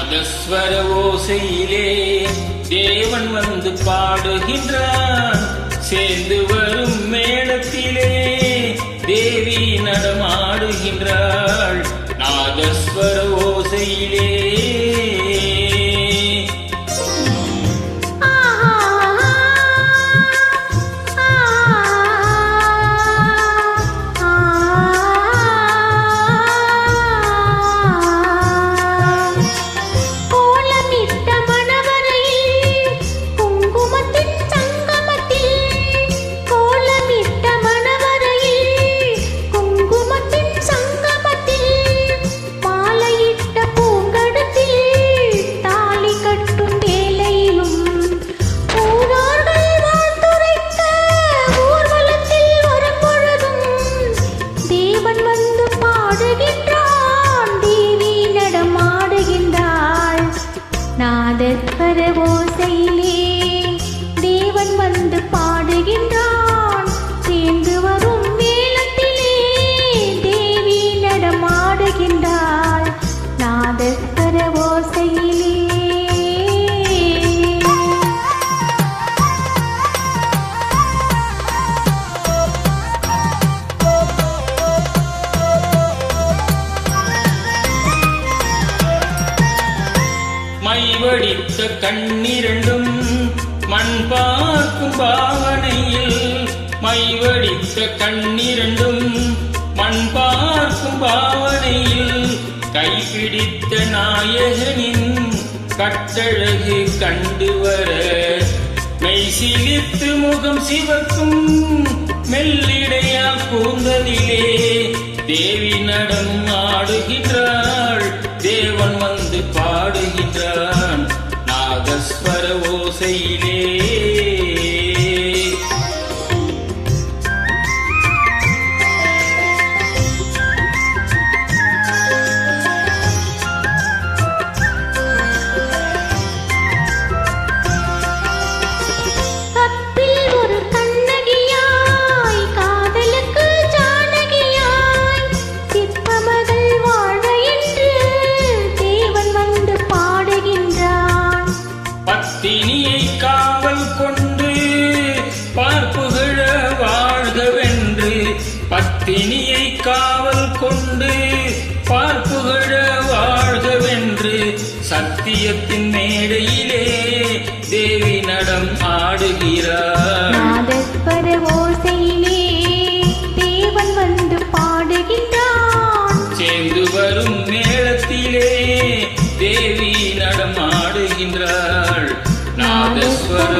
நாதஸ்வர ஓசையிலே தேவன் வந்து பாடுகின்றான். சேர்ந்து வரும் மேளத்திலே தேவி நடமாடுகின்றாள். நாதஸ்வர ஓசையிலே நாதஸ்வர ஓசையிலே தேவன் வந்து பாடுகின்றான். சேர்ந்து வரும் மேளத்திலே தேவி நடமாடுகின்றாள். நாதஸ்வர ஓசையிலே மைவடித்த கண்ணிரண்டும் மண் பார்க்கும் பாவனையில், மைவடித்த கண்ணிரண்டும் மண் பார்க்கும் பாவனையில், கைப்பிடித்த நாயகனின் கட்டழகு கண்டு வர மெய் சிலித்து முகம் சிவக்கும் மெல்லிடையா கூந்தலிலே தேவி நடம் ஆடுகின்றாள். தேவன் வந்து பாடுகின்றான். நாதஸ்வர ஓசையிலே பத்தினியை காவல் கொண்டு பார்ப்புகழ வாழ்கவென்று, பத்தினியை காவல் கொண்டு பார்ப்புகழ வாழ்கவென்று, சத்தியத்தின் மேடையிலே தேவி நடம் ஆடுகிறார். நாதஸ்வர ஓசையிலே தேவன் வந்து பாடுகின்றான். சேர்ந்து வரும் மேளத்திலே தேவி நடமாடுகின்றாள். நாதஸ்வர